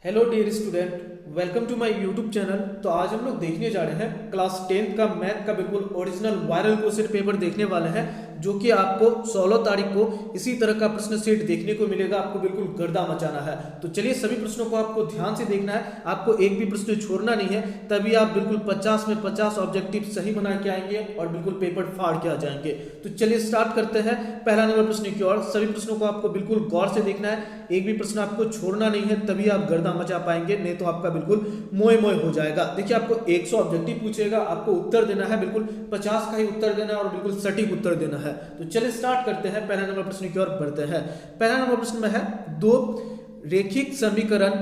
Hello dear student, welcome to my YouTube channel. तो आज हम लोग देखने जा रहे हैं क्लास 10 का मैथ का बिल्कुल ओरिजिनल वायरल क्वेश्चन पेपर देखने वाले हैं, जो कि आपको 16 तारीख को इसी तरह का प्रश्न सेट देखने को मिलेगा। आपको बिल्कुल गर्दा मचाना है। तो चलिए सभी प्रश्नों को आपको ध्यान से देखना है, आपको एक भी प्रश्न छोड़ना नहीं है, तभी आप बिल्कुल 50 में 50 ऑब्जेक्टिव सही बना के आएंगे और बिल्कुल पेपर फाड़ के आ जाएंगे। तो चलिए स्टार्ट करते हैं पहला नंबर प्रश्न की ओर। सभी प्रश्नों को आपको बिल्कुल गौर से देखना है, एक भी प्रश्न आपको छोड़ना नहीं है, तभी आप गर्दा मचा पाएंगे, नहीं तो आपका बिल्कुल मोए मोए हो जाएगा। देखिए आपको 100 ऑब्जेक्टिव पूछेगा, आपको उत्तर देना है, बिल्कुल 50 का ही उत्तर देना है और बिल्कुल सटीक उत्तर देना है। तो चलिए स्टार्ट करते हैं, पहला नंबर प्रश्न की ओर बढ़ते हैं। पहला नंबर प्रश्न में है, दो रेखिक समीकरण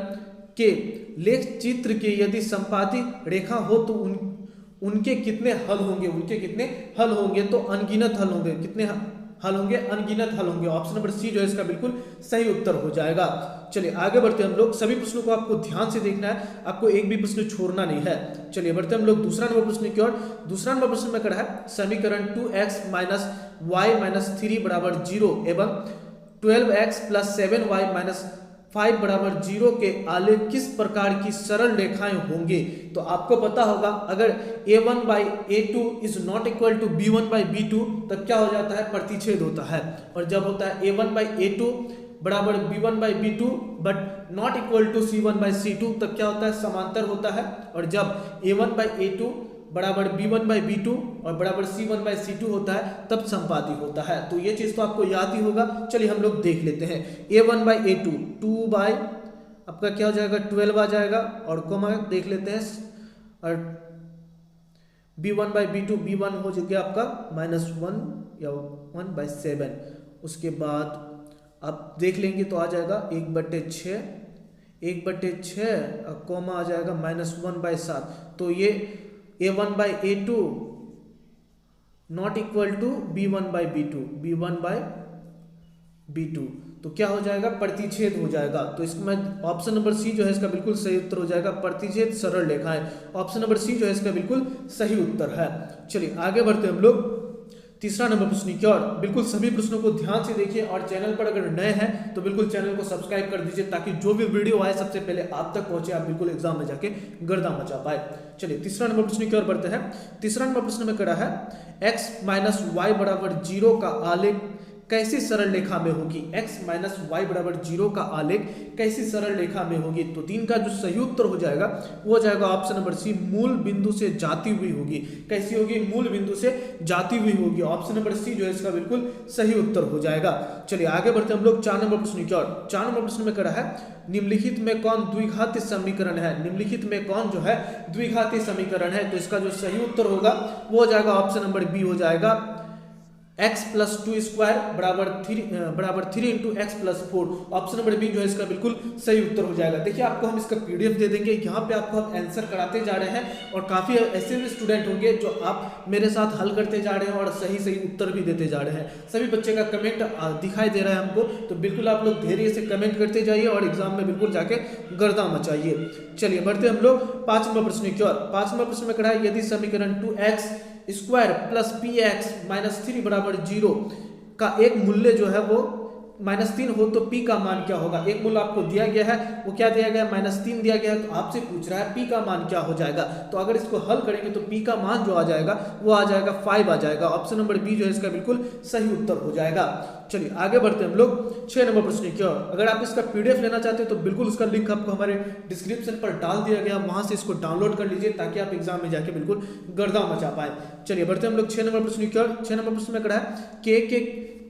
के लेख चित्र के यदि संपाती रेखा हो तो उनके कितने हल होंगे। तो अनगिनत हल होंगे। कितने हल होंगे? अनगिनत हल होंगे। ऑप्शन नंबर सी जो है इसका बिल्कुल सही उत्तर हो जाएगा। चलिए आगे बढ़ते हैं हम लोग। सभी प्रश्नों को आपको ध्यान से देखना है, आपको एक भी प्रश्न छोड़ना नहीं है। चलिए बढ़ते हैं हम लोग दूसरा नंबर प्रश्न की ओर। दूसरा नंबर प्रश्न में करा है, समीकरण 2x माइनस वाई माइनस 3 बराबर 0 एवं 12x प्लस 7y माइनस 5 बराबर 0 के आलेख किस प्रकार की सरल रेखाएं होंगे। तो आपको पता होगा, अगर a1 by a2 is not equal to b1 by b2 तब क्या हो जाता है? प्रतिच्छेद होता है। और जब होता है a1 बाई a2 बराबर b1 by b2 but not equal to c1 by c2 तब क्या होता है? समांतर होता है। और जब a1 बाई a2 बराबर b1 बाई b2 और बराबर c1 बाई c2 होता है तब संपाती होता है। तो ये चीज तो आपको याद ही होगा। चलिए हम लोग देख लेते हैं। a1 बाई a2 2 बाई आपका क्या हो जाएगा? 12 आ जाएगा। और कोमा देख लेते हैं, और b1 बाई b2 b1 हो गया आपका -1 या 1/7। उसके बाद आप देख लेंगे तो आ जाएगा 1/6 कोमा आ जाएगा -1/7। तो ये a1 by a2 not equal to b1 by b2 तो क्या हो जाएगा? प्रतिच्छेद हो जाएगा। तो इसमें ऑप्शन नंबर सी जो है इसका बिल्कुल सही उत्तर हो जाएगा, प्रतिच्छेद सरल रेखाएं। ऑप्शन नंबर सी जो है इसका बिल्कुल सही उत्तर है। चलिए आगे बढ़ते हैं हम लोग तीसरा नंबर प्रश्न की ओर। बिल्कुल सभी प्रश्नों को ध्यान से देखिए, और चैनल पर अगर नए हैं तो बिल्कुल चैनल को सब्सक्राइब कर दीजिए, ताकि जो भी वीडियो आए सबसे पहले आप तक पहुंचे, आप बिल्कुल एग्जाम में जाके गर्दा मचा पाए। चलिए तीसरा नंबर प्रश्न की ओर बढ़ते हैं। तीसरा नंबर प्रश्न में करा है, x माइनस वाई बराबर 0 का आलेख कैसी सरल रेखा में होगी। x माइनस वाई बराबर 0 का आलेख कैसी सरल रेखा में होगी। तो 3 का जो सही उत्तर हो जाएगा वो हो जाएगा ऑप्शन नंबर सी, मूल बिंदु से जाती हुई होगी। कैसी होगी? मूल बिंदु से जाती हुई होगी। ऑप्शन नंबर सी जो है इसका बिल्कुल सही उत्तर हो जाएगा। चलिए आगे बढ़ते हैं हम लोग 4 नंबर प्रश्न की ओर। 4 नंबर प्रश्न में करा है, निम्नलिखित में कौन द्विघाती समीकरण है। निम्नलिखित में कौन जो है द्विघाती समीकरण है। तो इसका जो सही उत्तर होगा वो हो जाएगा ऑप्शन नंबर बी हो जाएगा, x प्लस 2 स्क्वायर बराबर 3 into x plus 4। Option number B जो है इसका बिल्कुल सही उत्तर हो जाएगा। देखिए आपको हम इसका पीडीएफ दे देंगे, यहाँ पे आपको हम आंसर कराते जा रहे हैं, और काफी ऐसे भी स्टूडेंट होंगे जो आप मेरे साथ हल करते जा रहे हैं और सही सही उत्तर भी देते जा रहे हैं। सभी बच्चे का कमेंट दिखाई दे रहा है हमको, तो बिल्कुल आप लोग धैर्य से कमेंट करते जाइए और एग्जाम में बिल्कुल जाके गर्दा मचाइए। चलिए बढ़ते हम लोग 5 नंबर प्रश्न की ओर। 5 नंबर प्रश्न में कहा है, यदि समीकरण 2x square plus px minus 3 बराबर 0 का एक मूल्य जो है वो -3 हो तो p का मान क्या होगा। एक मूल्य आपको दिया गया है, वो क्या दिया गया है? -3 दिया गया है। तो आपसे पूछ रहा है p का मान क्या हो जाएगा। तो अगर इसको हल करेंगे तो p का मान जो आ जाएगा वो आ जाएगा 5 आ जाएगा। ऑप्शन नंबर बी जो है इसका बिल्कुल सही उत्तर हो जाएगा। चलिए आगे बढ़ते हैं हम लोग 6 नंबर प्रश्न की ओर। अगर आप इसका पीडीएफ लेना चाहते हैं तो बिल्कुल उसका लिंक आपको हमारे डिस्क्रिप्शन पर डाल दिया गया, वहां से इसको डाउनलोड कर लीजिए, ताकि आप एग्जाम में जाके बिल्कुल गर्दा मचा पाए। चलिए बढ़ते हैं हम लोग 6 नंबर प्रश्न की ओर। 6 नंबर प्रश्न में कहा है, के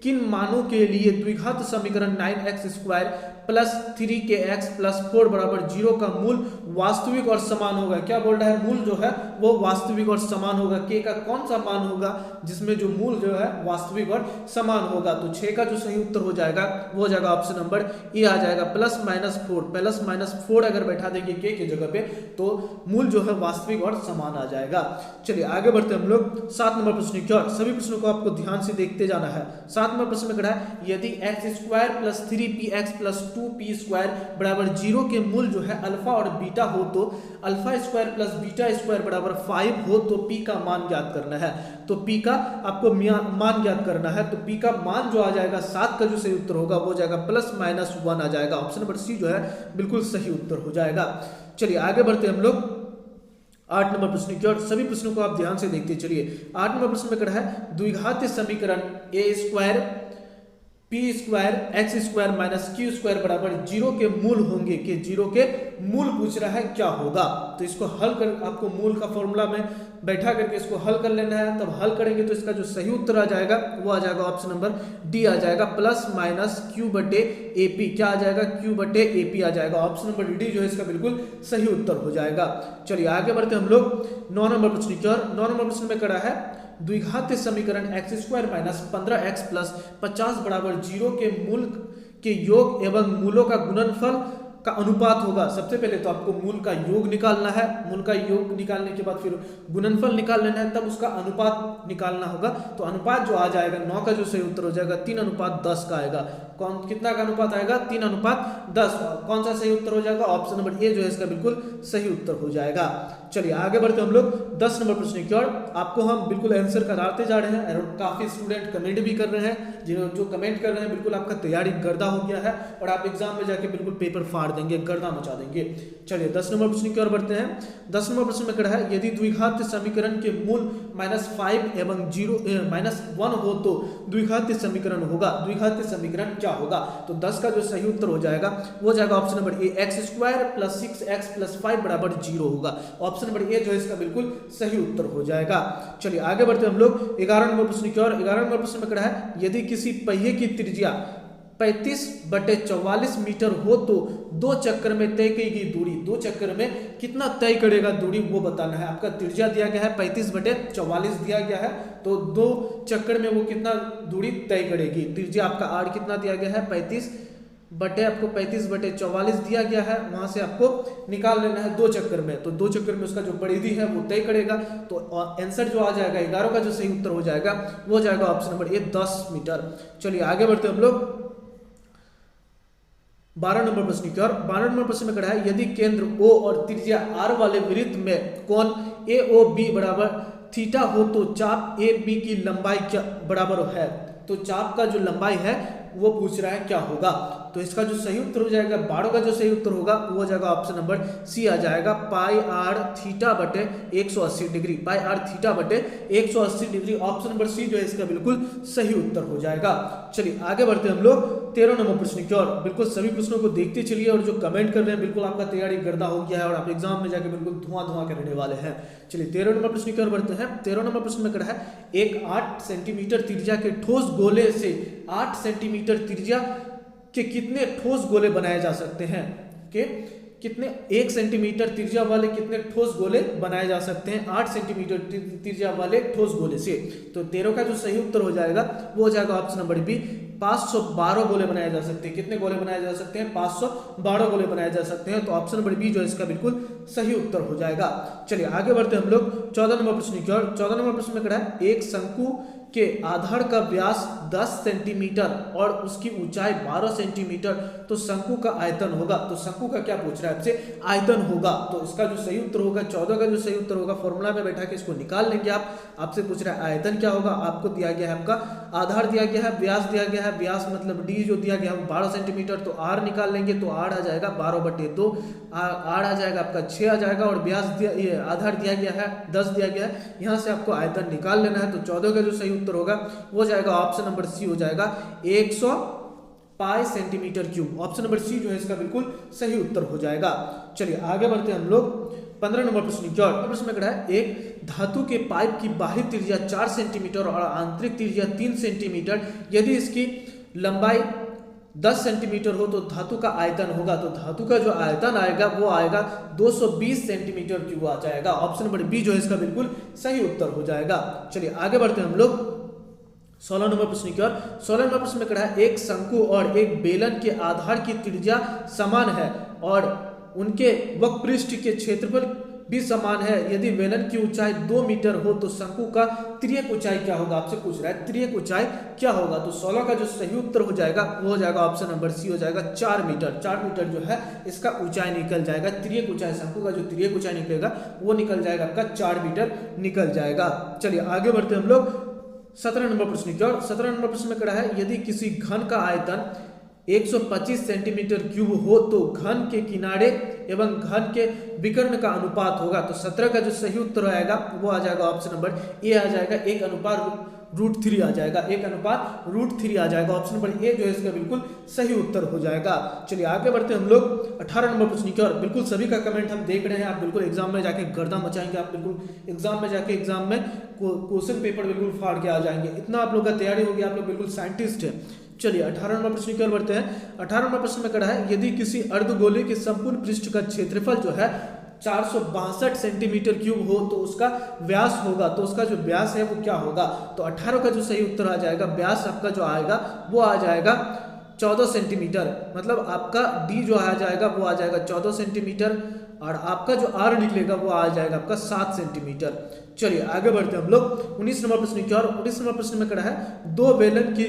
किन मानों के लिए द्विघात समीकरण 9x square plus 3kx plus 4 बराबर 0 का मूल वास्तविक और समान होगा। क्या बोल रहा है? मूल जो है वो वास्तविक और समान होगा। के का कौन सा मान होगा जिसमें जो मूल जो है वास्तविक और समान होगा। तो 6 का जो सही उत्तर हो जाएगा वो हो जाएगा ऑप्शन नंबर ए आ जाएगा, +-4 अगर बैठा देंगे के की जगह पे तो मूल जो है वास्तविक और समान आ जाएगा। चलिए आगे बढ़ते हम लोग 7 नंबर प्रश्न की ओर। सभी प्रश्नों को आपको ध्यान से देखते जाना है। 7 नंबर प्रश्न में कहा है, यदि x square plus 3px plus 2p² बराबर 0 के मूल जो है अल्फा और बीटा हो तो α² प्लस β² बराबर 5 हो तो p का मान ज्ञात करना है। तो p का आपको मान ज्ञात करना है, तो p का मान जो आ जाएगा 7 का जो सही उत्तर होगा वो जाएगा ±1 आ जाएगा। ऑप्शन नंबर सी जो है बिल्कुल सही उत्तर हो जाएगा। चलिए आगे बढ़ते हम लोग 8 नंबर प्रश्न की और सभी प्रश्नों को आप ध्यान से देखते चलिए। 8 नंबर प्रश्न में कहा है द्विघात समीकरण a² p² x² minus q² बराबर 0 के मूल होंगे कि 0 के मूल पूछ रहा है क्या होगा। तो इसको हल कर आपको मूल का फॉर्मूला में बैठा करके इसको हल कर लेना है। तब हल करेंगे तो इसका जो सही उत्तर आ जाएगा वो आ जाएगा ऑप्शन नंबर डी आ जाएगा ±q/AP। क्या आ जाएगा q/AP आ जाएगा। ऑप्शन नंबर डी जो है इसका बिल्कुल सही उत्तर हो जाएगा। चलिए आगे बढ़ते हम लोग 9 नंबर प्रश्न की ओर। 9 नंबर प्रश्न में करा है द्विघात समीकरण x² माइनस 15x प्लस 50 बराबर 0 के मूल के योग एवं मूलों का गुणनफल का अनुपात होगा। सबसे पहले तो आपको मूल का योग निकालना है, मूल का योग निकालने के बाद फिर गुणनफल निकाल लेना है, तब उसका अनुपात निकालना होगा। तो अनुपात जो आ जाएगा 9 का जो सही उत्तर हो जाएगा 3:10 का आएगा। कौन कितना का अनुपात आएगा 3:10। कौन सा सही उत्तर हो जाएगा ऑप्शन नंबर ए जो है इसका बिल्कुल सही उत्तर हो जाएगा। चलिए आगे बढ़ते हम लोग 10 नंबर प्रश्न की ओर। आपको हम बिल्कुल आंसर कराते जा रहे हैं और काफी स्टूडेंट कमेंट भी कर रहे हैं। जो कमेंट कर रहे हैं बिल्कुल आपका तैयारी गर्दा हो गया है और आप एग्जाम में जाके बिल्कुल पेपर फाड़ देंगे, गर्दा मचा देंगे। चलिए 10 नंबर प्रश्न की ओर बढ़ते हैं। 10 नंबर प्रश्न में कहा है यदि द्विघात समीकरण के मूल -5 एवं 1 हो तो द्विघात समीकरण होगा। द्विघात समीकरण क्या होगा? तो 10 का जो सही उत्तर हो जाएगा वो जाएगा option number A x² plus 6x plus 5 बराबर 0 होगा। ऑप्शन नंबर ए जो है इसका बिल्कुल सही उत्तर हो जाएगा। चलिए आगे बढ़ते हम लोग 11 नंबर प्रश्न की ओर। 11 नंबर प्रश्न में कहा है यदि किसी पहिए की त्रिज्या 35/44 मीटर हो तो 2 चक्कर में तय की गई दूरी, 2 चक्कर में कितना तय करेगा दूरी वो बताना है। आपका त्रिज्या दिया गया है 35/44 दिया गया है, तो 2 चक्कर में वो कितना दूरी तय करेगी। त्रिज्या आपका आर कितना दिया गया है 35/44 दिया गया है, वहां से आपको निकाल लेना है 2 चक्कर में। तो 2 चक्कर में उसका जो परिधि है वो तय करेगा। तो आंसर जो आ जाएगा 11 का जो सही उत्तर हो जाएगा वो जाएगा ऑप्शन नंबर ए 10 मीटर। चलिए आगे बढ़ते हम लोग 12 नंबर प्रश्न की ओर। 12 नंबर प्रश्न में कहा है यदि केंद्र O और त्रिज्या R वाले वृत्त में कोण AOB बराबर थीटा हो तो चाप AB की लंबाई क्या बराबर है। तो चाप का जो लंबाई है वो पूछ रहा है क्या होगा। तो इसका जो सही उत्तर हो जाएगा 12 का जो सही उत्तर होगा वो हो जाएगा ऑप्शन नंबर सी आ जाएगा πr/θ/180 degree. πr/θ/180 degree. Option number C जो है इसका बिल्कुल सही उत्तर हो जाएगा। चलिए आगे बढ़ते हम लोग 13 नंबर प्रश्न की ओर। बिल्कुल सभी प्रश्नों को देखते चलिए और जो कमेंट कर रहे हैं बिल्कुल आपका तैयारी गर्दा हो गया है और आप एग्जाम में जाके बिल्कुल धुआं करने वाले हैं। चलिए 13 नंबर प्रश्न की ओर बढ़ते हैं। 13 नंबर प्रश्न में कहा है एक 8 सेंटीमीटर त्रिज्या के ठोस गोले से 8 सेंटीमीटर त्रिज्या के कितने ठोस गोले बनाए जा सकते हैं। कि कितने 1 सेंटीमीटर त्रिज्या वाले कितने ठोस गोले बनाए जा सकते हैं 8 सेंटीमीटर त्रिज्या वाले ठोस गोले से। तो 13 का जो सही उत्तर हो जाएगा वो हो जाएगा ऑप्शन नंबर बी 512 गोले बनाए जा सकते हैं। कितने गोले बनाए जा सकते हैं 512 गोले बनाए जा सकते हैं। तो ऑप्शन नंबर बी जो है इसका बिल्कुल सही उत्तर हो जाएगा। चलिए आगे बढ़ते हम लोग 14 नंबर प्रश्न की ओर। 14 नंबर प्रश्न में कहा है एक शंकु के आधार का व्यास 10 सेंटीमीटर और उसकी ऊंचाई 12 सेंटीमीटर, तो शंकु का आयतन होगा। तो शंकु का क्या पूछ रहा है आपसे आयतन होगा। तो इसका जो सही उत्तर होगा 14 का जो सही उत्तर होगा फॉर्मूला में बैठा के इसको निकाल लेंगे आप। आपसे पूछ रहा है आयतन क्या होगा। आपको दिया गया है आपका आधार दिया गया है, व्यास दिया गया है, व्यास मतलब डी जो दिया गया है 12 सेंटीमीटर, तो आर निकाल लेंगे तो आर आ जाएगा 12/2, आर आ जाएगा आपका 6 आ जाएगा और व्यास दिया आधार दिया गया है 10 दिया गया है। यहाँ से आपको आयतन निकाल लेना है। तो 14 का जो सही उत्तर होगा वो जाएगा ऑप्शन नंबर सी हो जाएगा 100 pi centimetre cube. Option number C जो है इसका बिल्कुल सही उत्तर हो जाएगा। चलिए आगे बढ़ते हैं हम लोग 15 नंबर प्रश्न की ओर। प्रश्न में कहा है एक धातु के पाइप की बाह्य त्रिज्या 4 सेंटीमीटर और आंतरिक त्रिज्या 3 सेंटीमीटर, यदि इसकी लंबाई 10 सेंटीमीटर हो तो धातु का आयतन होगा। तो धातु का जो आयतन आएगा वो आएगा 220 सेंटीमीटर क्यूब आ जाएगा। ऑप्शन नंबर बी जो है इसका बिल्कुल सही उत्तर हो जाएगा। चलिए आगे बढ़ते हैं हम लोग 16 नंबर प्रश्न की ओर। 16 नंबर प्रश्न में कहा है एक शंकु और एक बेलन के आधार की त्रिज्या समान है और उनके वक्र पृष्ठ के क्षेत्रफल भी समान है, यदि बेलन की ऊंचाई 2 मीटर हो तो शंकु का तिर्यक ऊंचाई क्या होगा, आपसे पूछ रहा है तिर्यक ऊंचाई क्या होगा। तो 16 का जो सही उत्तर हो जाएगा वो हो जाएगा ऑप्शन नंबर सी हो जाएगा 4 मीटर। 4 मीटर जो है इसका ऊंचाई निकल जाएगा, तिर्यक ऊंचाई शंकु का जो तिर्यक ऊंचाई निकलेगा वो निकल जाएगा आपका 4 मीटर निकल जाएगा। चलिए आगे बढ़ते हम लोग 17 नंबर प्रश्न की ओर। 17 नंबर प्रश्न में कहा है यदि किसी घन का आयतन 125 सेंटीमीटर क्यूब हो तो घन के किनारे एवं घन के विकर्ण का अनुपात होगा। तो 17 का जो सही उत्तर आएगा वो आ जाएगा ऑप्शन नंबर ए आ जाएगा, 1:√3 आ जाएगा, 1:√3 आ जाएगा। ऑप्शन नंबर ए जो है इसका बिल्कुल सही उत्तर हो जाएगा। चलिए आगे बढ़ते हैं हम लोग 18 नंबर प्रश्न की ओर। बिल्कुल सभी का कमेंट हम देख रहे हैं, आप बिल्कुल एग्जाम में जाके गर्दा मचाएंगे, आप बिल्कुल एग्जाम में जाके एग्जाम में क्वेश्चन पेपर बिल्कुल फाड़ के आ जाएंगे, इतना आप लोग का तैयारी होगी, आप लोग बिल्कुल साइंटिस्ट है। चलिए 18 नंबर प्रश्न की ओर बढ़ते हैं। 18 नंबर प्रश्न में कहा है यदि किसी अर्धगोले के संपूर्ण पृष्ठ का क्षेत्रफल जो है 462 सेंटीमीटर क्यूब हो तो उसका व्यास होगा, तो उसका जो व्यास है वो क्या होगा। तो 18 का जो सही उत्तर आ जाएगा, व्यास आपका जो आएगा वो आ जाएगा 14 सेंटीमीटर, मतलब आपका डी जो आ जाएगा वो आ जाएगा 14 सेंटीमीटर और आपका जो आर निकलेगा वो आ जाएगा आपका 7 सेंटीमीटर। चलिए आगे बढ़ते हैं हम लोग 19 नंबर प्रश्न की ओर। 19 नंबर प्रश्न में कहा है दो बेलन की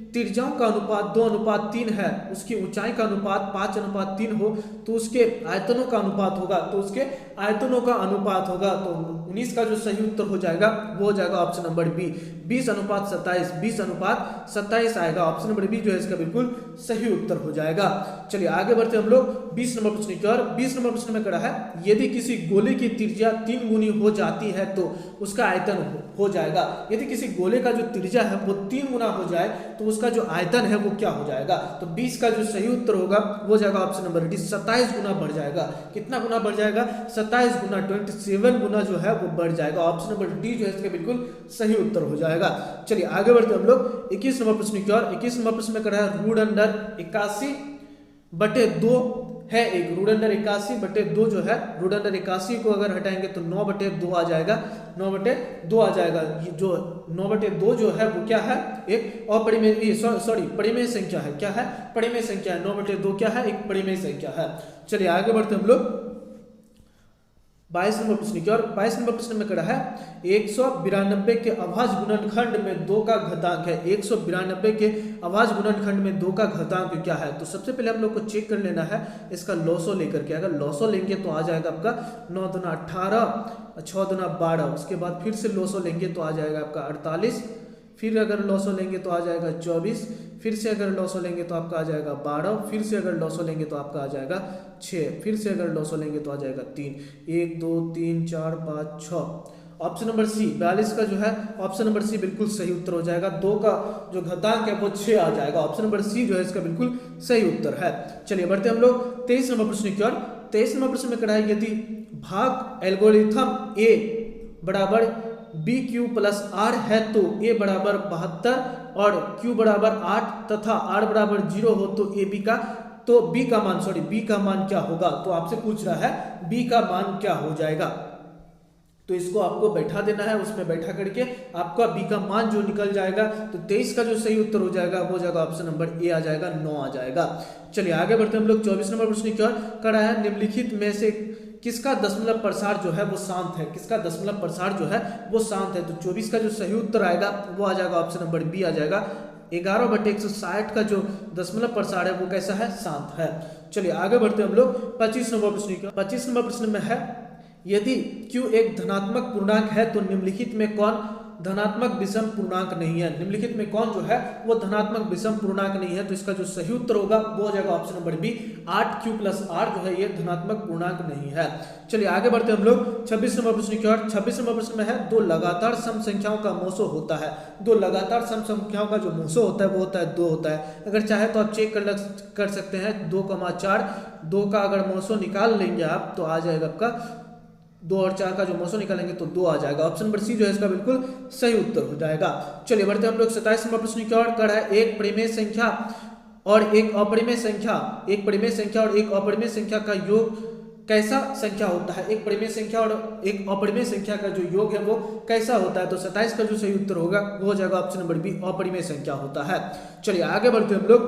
त्रिज्याओं का अनुपात 2:3 है, उसकी ऊंचाई का अनुपात 5:3 हो तो उसके आयतनों का अनुपात होगा, तो उसके आयतनों का अनुपात होगा। तो 19 का जो सही उत्तर हो जाएगा वो हो जाएगा ऑप्शन नंबर बी, 20:27, 20:27 आएगा। ऑप्शन नंबर बी जो है इसका बिल्कुल सही उत्तर हो जाएगा। चलिए आगे बढ़ते हम लोग 20 नंबर प्रश्न की ओर। 20 नंबर प्रश्न में कहा है यदि किसी गोले की त्रिज्या 3 गुनी हो जाती है तो उसका आयतन हो जाएगा। यदि किसी गोले का जो त्रिज्या है वो 3 गुना हो जाए तो उसका जो आयतन है वो क्या हो जाएगा। तो 20 का जो सही उत्तर होगा वो हो जाएगा ऑप्शन नंबर डी, 27 गुना बढ़ जाएगा। कितना गुना बढ़ जाएगा, 27 गुना, 27 गुना जो है वो बढ़ जाएगा। ऑप्शन नंबर डी जो है इसका बिल्कुल सही उत्तर हो जाएगा। चलिए आगे बढ़ते हम लोग 21 नंबर प्रश्न की ओर। 21 नंबर प्रश्न में कह रहा है रूट अंडर 81/2 है एक, रूट अंडर 81/2 जो है, रूट अंडर 81 को अगर हटाएंगे तो 9/2 आ जाएगा, 9/2 आ जाएगा। ये जो 9/2 जो है वो क्या है, एक अपरिमेय परिमेय संख्या है। क्या है, परिमेय संख्या है। 9/2 क्या है, एक परिमेय संख्या है। चलिए आगे बढ़ते हम लोग 22 नंबर प्रश्न की ओर। 22 नंबर प्रश्न में कहा है 192 के अभाज्य गुणनखंड में 2 का घातांक है। 192 के अभाज्य गुणनखंड में 2 का घातांक क्या है। तो सबसे पहले हम लोग को चेक कर लेना है इसका लॉसो लेकर के। अगर लॉसो लेंगे तो आ जाएगा आपका 9 दूना 18, 6 दूना 12, उसके बाद फिर से लॉसो लेंगे तो आ जाएगा आपका 48, फिर अगर लॉसो लेंगे तो आ जाएगा 24, फिर से अगर लॉसो लेंगे तो आपका आ जाएगा 12, फिर से अगर लॉसो लेंगे तो आपका आ जाएगा 6, फिर से अगर लॉसो लेंगे तो आ जाएगा 3, 1 2 3 4 5 6। ऑप्शन नंबर सी 42 का जो है ऑप्शन नंबर सी बिल्कुल सही उत्तर हो जाएगा। 2 का जो घातांक है वो 6 आ जाएगा। ऑप्शन नंबर सी जो है इसका बिल्कुल सही उत्तर है। चलिए बढ़ते हम लोग 23 नंबर प्रश्न की ओर। 23 नंबर प्रश्न में कहा है यदि भाग एल्गोरिथम ए बराबर BQ प्लस R है तो A बराबर 72 और Q बराबर 8 तथा R बराबर 0 हो तो B का मान क्या होगा। तो आपसे पूछ रहा है B का मान क्या हो जाएगा। तो इसको आपको बैठा देना है, उसमें बैठा करके आपका B का मान जो निकल जाएगा। तो 23 का जो सही उत्तर हो जाएगा वो हो जाएगा ऑप्शन नंबर ए आ जाएगा, 9 आ जाएगा। चलिए आगे बढ़ते हम लोग 24 नंबर प्रश्न की ओर। कह रहा है निम्नलिखित में से किसका दशमलव प्रसार जो है वो शांत है, किसका दशमलव प्रसार जो है वो शांत है। तो 24 का जो सही उत्तर आएगा वो आ जाएगा ऑप्शन नंबर बी आ जाएगा, 11/160 का जो दशमलव प्रसार है वो कैसा है, शांत है। चलिए आगे बढ़ते हम लोग 25 नंबर प्रश्न की। 25 नंबर प्रश्न में है यदि Q एक धनात्मक पूर्णांक है तो निम्नलिखित में कौन धनात्मक विषम पूर्णांक नहीं है। निम्नलिखित में कौन जो है वो धनात्मक विषम पूर्णांक नहीं है। तो इसका जो सही उत्तर होगा वो हो जाएगा option number B, 8Q plus R जो है ये धनात्मक पूर्णांक नहीं है। चलिए आगे बढ़ते हम लोग 26 नंबर प्रश्न की ओर। 26 नंबर प्रश्न में है दो लगातार सम संख्याओं का मोसो होता है। दो लगातार सम संख्याओं का जो मोसो होता है वो होता है 2 होता है। अगर चाहे तो आप चेक कर सकते हैं 2,4, 2 का अगर मोसो निकाल लेंगे आप तो आ जाएगा आपका 2 और 4 का जो मोसो निकालेंगे तो 2 आ जाएगा। ऑप्शन नंबर सी जो है इसका बिल्कुल सही उत्तर हो जाएगा। चलिए बढ़ते हम लोग 27 नंबर प्रश्न की ओर। कर है एक परिमेय संख्या और एक अपरिमेय संख्या, एक परिमेय संख्या और एक अपरिमेय संख्या का योग कैसा संख्या होता है। एक परिमेय संख्या और एक अपरिमेय संख्या का जो योग है वो कैसा होता है। तो 27 का जो सही उत्तर होगा वो हो जाएगा ऑप्शन नंबर बी, अपरिमेय संख्या होता है। चलिए आगे बढ़ते हम लोग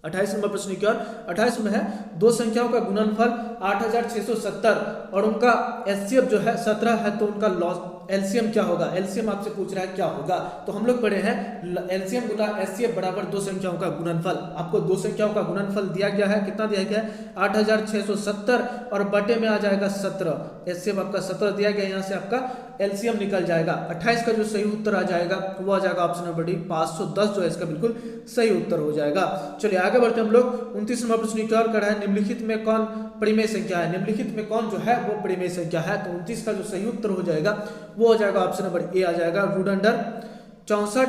28 नंबर प्रश्न की ओर 28 में है दो संख्याओं का गुणनफल 8670 और उनका एचसीएफ जो है 17 है, तो उनका लॉस एलसीएम क्या होगा। एलसीएम आपसे पूछ रहा है क्या होगा, तो हम लोग पढ़े हैं एलसीएम गुना एचसीएफ बराबर दो संख्याओं का गुणनफल। आपको दो संख्याओं का गुणनफल दिया गया है, कितना दिया गया है 8670 और बटे में आ जाएगा 17, एचसीएफ आपका 17 दिया गया, यहाँ से आपका एलसीएम निकल जाएगा। 28 का जो सही उत्तर आ जाएगा वो आ जाएगा ऑप्शन नंबर डी 510 जो है इसका बिल्कुल सही उत्तर हो जाएगा। चलिए आगे बढ़ते हम लोग 29 नंबर प्रश्न की ओर कर रहे हैं निम्नलिखित में कौन परिमेय संख्या है। निम्नलिखित में कौन जो है वो परिमेय संख्या है, तो 29 का जो सही उत्तर हो जाएगा वो हो जाएगा ऑप्शन नंबर ए आ जाएगा रूट अंडर 64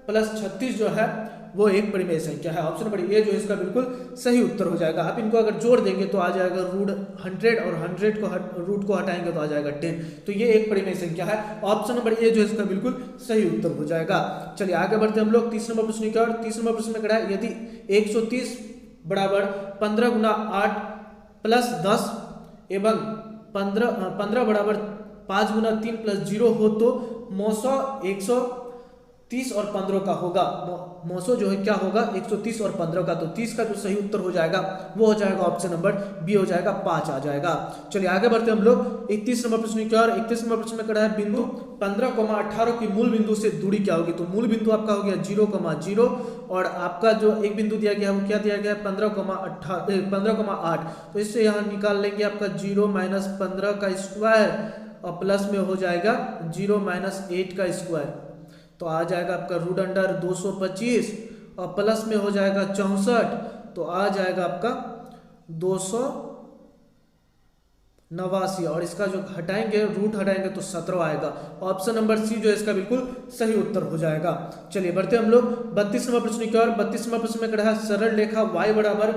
प्लस 36 जो है वो एक परिमेय संख्या है। ऑप्शन नंबर ए जो है इसका बिल्कुल सही उत्तर हो जाएगा। आप इनको अगर जोड़ देंगे तो आ जाएगा रूट 100 और 100 को रूट को हटाएंगे तो आ जाएगा 10, तो ये एक परिमेय संख्या है। ऑप्शन नंबर ए जो है इसका बिल्कुल सही उत्तर हो जाएगा। चलिए आगे बढ़ते हम लोग 30 नंबर प्रश्न की ओर। 30 नंबर प्रश्न में कहा है यदि 130 बराबर 15 गुना 8 प्लस 10 एवं 15 बराबर 5 गुना 3 प्लस 0 हो तो मौसो 130 और 15 का होगा। मौसो जो है क्या होगा 130 और 15 का, तो 30 का जो सही उत्तर हो जाएगा वो हो जाएगा ऑप्शन नंबर बी हो जाएगा 5 आ जाएगा। चलिए आगे बढ़ते हम लोग 31 नंबर प्रश्न की ओर। 31 नंबर प्रश्न में कहा है बिंदु 15,18 की मूल बिंदु से दूरी क्या होगी। तो मूल बिंदु आपका हो गया 0,0 और आपका जो एक बिंदु दिया गया है वो क्या दिया गया है 15,8, तो इससे यहाँ निकाल लेंगे आपका 0 माइनस 15 का स्क्वायर और प्लस में हो जाएगा 0 माइनस 8 का स्क्वायर, तो आ जाएगा आपका रूट अंडर 225 और प्लस में हो जाएगा 64, तो आ जाएगा आपका 289 और इसका जो हटाएंगे रूट हटाएंगे तो 17 आएगा। ऑप्शन नंबर सी जो है इसका बिल्कुल सही उत्तर हो जाएगा। चलिए बढ़ते हम लोग 32 नंबर प्रश्न की ओर। 32 नंबर प्रश्न में कहा है सरल रेखा y बराबर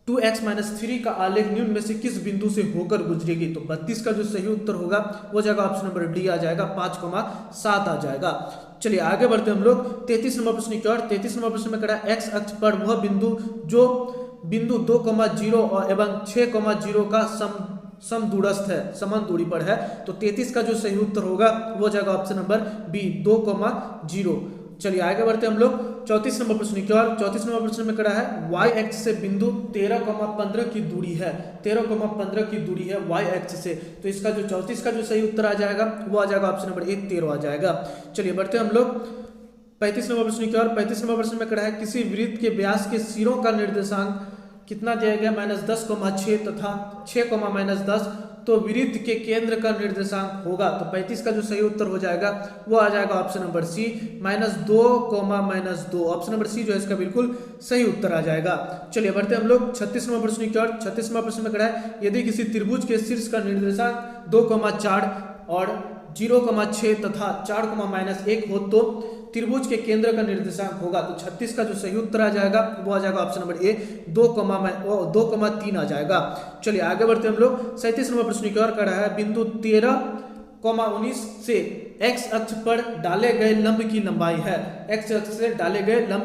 2x-3 का आलेख निम्न में से किस बिंदु से होकर गुजरेगी। तो 32 का जो सही उत्तर होगा वो जाएगा ऑप्शन नंबर डी आ जाएगा 5,7 आ जाएगा। चलिए आगे बढ़ते हम लोग 33 नंबर प्रश्न की ओर। 33 नंबर प्रश्न में कहा एक्स अक्ष पर वह बिंदु जो बिंदु 2,0 एवं 6,0 का समदूरस्थ है, समान दूरी पर है, तो 33 का जो सही उत्तर होगा वो जाएगा ऑप्शन नंबर बी 2,0। चलिए आगे बढ़ते हम लोग 34 नंबर प्रश्न की ओर। 34 नंबर प्रश्न में कहा है y एक्स से बिंदु 13,15 की दूरी है, 13,15 की दूरी है y एक्स से, तो इसका जो 34 का जो सही उत्तर आ जाएगा वो आ जाएगा ऑप्शन नंबर ए 13 आ जाएगा। चलिए बढ़ते हम लोग 35 नंबर प्रश्न की ओर। 35 नंबर प्रश्न में कहा है किसी वृत्त के व्यास के सिरों का निर्देशांक कितना दिया गया -10,6 तथा 6,-10, तो वृत्त के केंद्र का निर्देशांक होगा। तो 35 का जो सही उत्तर हो जाएगा वो आ जाएगा option number C -2,-2। Option number C जो है इसका बिल्कुल सही उत्तर आ जाएगा। चलिए बढ़ते हम लोग 36 नंबर प्रश्न की ओर। 36 नंबर प्रश्न में कहा है यदि किसी त्रिभुज के शीर्ष का निर्देशांक 2,4 और 0,6 तथा 4,-1 हो तो त्रिभुज के केंद्र का निर्देशांक होगा। तो 36 का जो सही उत्तर आ जाएगा वो आ जाएगा ऑप्शन नंबर ए 2,3 आ जाएगा। चलिए आगे बढ़ते हम लोग 37 नंबर प्रश्न की ओर कर रहा है बिंदु 13,19 से एक्स अक्ष पर डाले गए लंब की लंबाई है, एक्स अक्ष से डाले गए लंब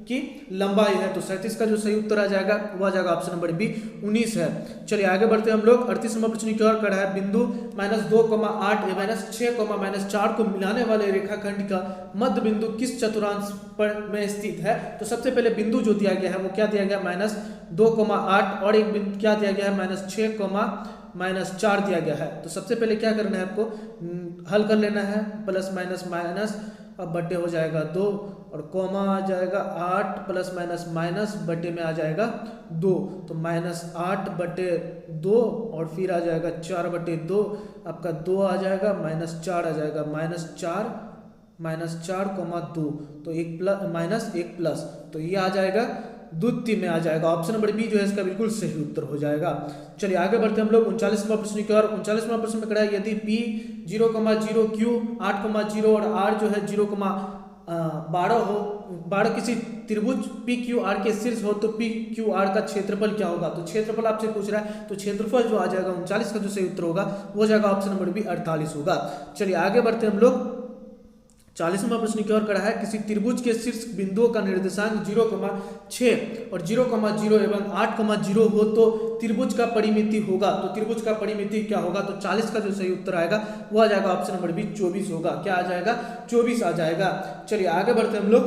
की लंबाई है, तो 37 का जो सही उत्तर आ जाएगा वो आ जाएगा ऑप्शन नंबर बी 19 है। चलिए आगे बढ़ते हम लोग 38 नंबर प्रश्न की ओर कर रहा है बिंदु -2,8 -6,-4 को मिलाने वाले रेखाखंड का मध्य बिंदु किस चतुर्थांश पर में स्थित है। तो सबसे पहले बिंदु जो दिया गया है वो क्या दिया गया -2,8 और एक बिंदु क्या दिया गया है -6,-4 दिया गया है। तो सबसे पहले क्या करना है आपको हल कर लेना है, प्लस माइनस माइनस अब बटे हो जाएगा 2 और कॉमा आ जाएगा 8 प्लस माइनस माइनस बटे में आ जाएगा 2, तो -8 बटे 2 और फिर आ जाएगा 4 बटे 2, आपका 2 आ जाएगा -4 आ जाएगा -4,2, तो 1 प्लस, तो ये आ जाएगा द्वितीय में आ जाएगा। ऑप्शन नंबर बी जो है इसका बिल्कुल सही उत्तर हो जाएगा। चलिए आगे बढ़ते हम लोग 39वां प्रश्न की ओर। 39वां प्रश्न में कहा है यदि P 0,0 Q 8,0 और R जो है 0,12 हो, 12 किसी त्रिभुज PQR के शीर्ष हो तो PQR का क्षेत्रफल क्या होगा। तो क्षेत्रफल आपसे पूछ रहा है, तो क्षेत्रफल जो आ जाएगा 39 का जो सही उत्तर होगा वो जाएगा ऑप्शन नंबर बी 48 होगा। चलिए आगे बढ़ते हम लोग 40वां प्रश्न की ओर करा है किसी त्रिभुज के शीर्ष बिंदुओं का निर्देशांक 0,6 और 0,0 एवं 8,0 हो तो त्रिभुज का परिमिति होगा। तो त्रिभुज का परिमिति क्या होगा, तो 40 का जो सही उत्तर आएगा वो आ जाएगा ऑप्शन नंबर बी 24 होगा। क्या आ जाएगा 24 आ जाएगा। चलिए आगे बढ़ते हम लोग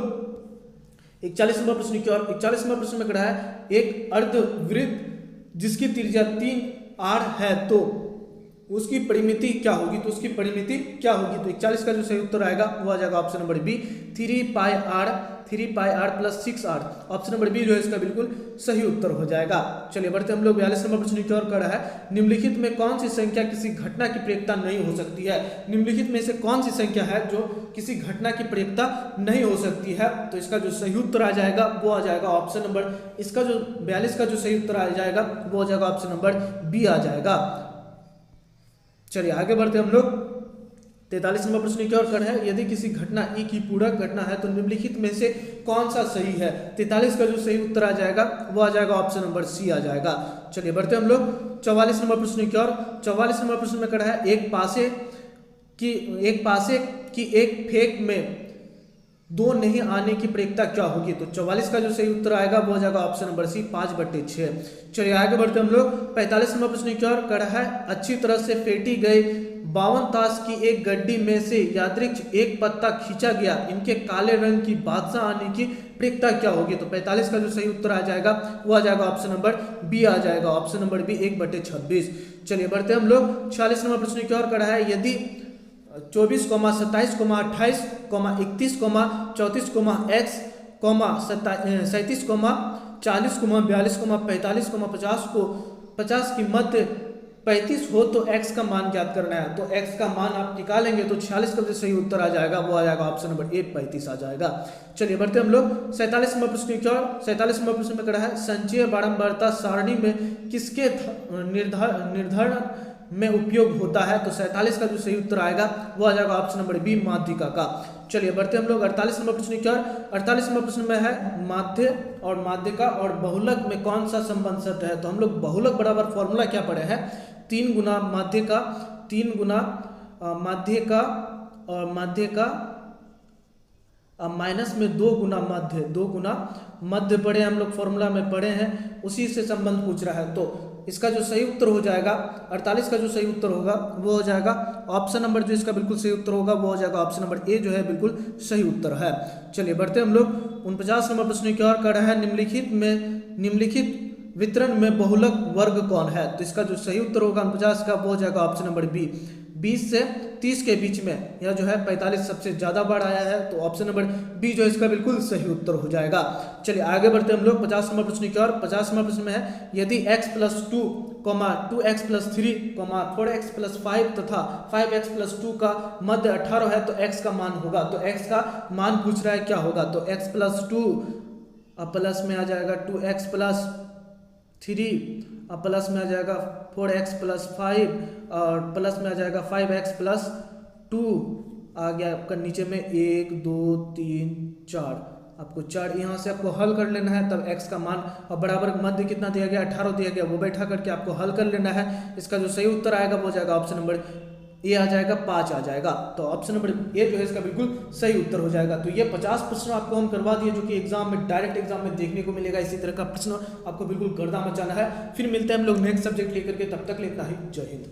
41 नंबर प्रश्न की ओर। 41 नंबर प्रश्न में कहा है एक अर्धवृत्त जिसकी त्रिज्या 3 r है तो उसकी परिमिति क्या होगी, तो उसकी परिमिति क्या होगी। तो 41 का जो सही उत्तर आएगा वो आ जाएगा option number B 3πr plus 6r। Option number B जो है इसका बिल्कुल सही उत्तर हो जाएगा। चलिए बढ़ते हम लोग 42 नंबर प्रश्न की ओर। कर रहा है निम्नलिखित में कौन सी संख्या किसी घटना की प्रयोक्ता नहीं हो सकती है। निम्नलिखित में से कौन सी संख्या है जो किसी घटना की प्रयोक्ता नहीं हो सकती है। तो इसका जो सही उत्तर आ जाएगा वो आ जाएगा ऑप्शन नंबर, इसका जो 42 का जो सही उत्तर आ जाएगा वो आ जाएगा ऑप्शन नंबर बी आ जाएगा। चलिए आगे बढ़ते हम लोग 43 नंबर प्रश्न की ओर। कर है यदि किसी घटना ई की पूरक घटना है तो निम्नलिखित में से कौन सा सही है। 43 का जो सही उत्तर आ जाएगा वो आ जाएगा ऑप्शन नंबर सी आ जाएगा। चलिए बढ़ते हम लोग 44 नंबर प्रश्न की ओर। 44 नंबर प्रश्न में कर है एक पासे की एक फेंक में दो नहीं आने की प्रयोक्ता क्या होगी। तो 44 का जो सही उत्तर आएगा वो हो जाएगा ऑप्शन नंबर सी 5/6। चलिए आगे बढ़ते हम लोग 45 नंबर प्रश्न की ओर। कर है अच्छी तरह से फेंटी गई 52 ताश की एक गड्डी में से यादृच्छिक एक पत्ता खींचा गया, इनके काले रंग की बादशाह आने की प्रयोक्ता क्या होगी। तो 45 का जो सही उत्तर आ जाएगा वो आ जाएगा ऑप्शन नंबर बी आ जाएगा, ऑप्शन नंबर बी 1/26। चलिए बढ़ते हम लोग 46 नंबर प्रश्न की ओर। कर है यदि 24, 27, 28, 31, 34, x, 37, 40, 42, 45, 50 को 50 की मध्य 35 हो तो x का मान ज्ञात करना है। तो x का मान आप निकालेंगे तो 46 का जो सही उत्तर आ जाएगा वो आ जाएगा ऑप्शन नंबर ए 35 आ जाएगा। चलिए बढ़ते हम लोग 47 नंबर प्रश्न की ओर। 47 नंबर प्रश्न में कहा है संचय बारंबारता सारणी में किसके निर्धारण में उपयोग होता है। तो 47 का जो सही उत्तर आएगा वो आ जाएगा ऑप्शन नंबर बी माध्यिका का। चलिए बढ़ते हम लोग 48 नंबर प्रश्न की ओर। 48 नंबर प्रश्न में है माध्य और माध्यिका और बहुलक में कौन सा संबंध सत्य है। तो हम लोग बहुलक बराबर फॉर्मूला क्या पढ़े हैं 3 गुना माध्यिका 3 गुना माध्यिका और माध्यिका माइनस में 2 गुना मध्य 2 गुना मध्य पढ़े हम लोग फॉर्मूला में पढ़े हैं, उसी से संबंध पूछ रहा है। तो इसका जो सही उत्तर हो जाएगा 48 का जो सही उत्तर होगा वो हो जाएगा ऑप्शन नंबर जो इसका बिल्कुल सही उत्तर होगा वो हो जाएगा ऑप्शन नंबर ए जो है बिल्कुल सही उत्तर है। चलिए बढ़ते हम लोग 49 नंबर प्रश्न की ओर। कर रहा है निम्नलिखित वितरण में बहुलक वर्ग कौन है। तो इसका जो सही उत्तर होगा 49 का वो हो जाएगा ऑप्शन नंबर बी 20 से 30 के बीच में, यह जो है 45 सबसे ज्यादा बार आया है। तो ऑप्शन नंबर बी जो है इसका बिल्कुल सही उत्तर हो जाएगा। चलिए आगे बढ़ते हम लोग 50 नंबर प्रश्न की ओर। 50 नंबर प्रश्न में है यदि x + 2, 2x + 3, 4x + 5 तथा 5x + 2 का मध्य 18 है तो x का मान होगा। तो x का मान पूछ रहा है क्या होगा। तो x + 2 प्लस में आ जाएगा 2x + 3 प्लस में आ जाएगा 4x + 5 और प्लस में आ जाएगा 5x + 2 आ गया आपका नीचे में 1 2 3 4। आपको 4 यहाँ से आपको हल कर लेना है तब x का मान और बराबर मध्य कितना दिया गया 18 दिया गया वो बैठा करके आपको हल कर लेना है। इसका जो सही उत्तर आएगा वो हो जाएगा ऑप्शन नंबर ए आ जाएगा 5 आ जाएगा। तो ऑप्शन नंबर ए जो है इसका बिल्कुल सही उत्तर हो जाएगा। तो ये 50 प्रश्न आपको हम करवा दिए जो कि एग्जाम में डायरेक्ट एग्जाम में देखने को मिलेगा। इसी तरह का प्रश्न आपको बिल्कुल गर्दा मचाना है। फिर मिलते हैं हम लोग नेक्स्ट सब्जेक्ट लेकर के, तब तक लेता ही जय हिंद।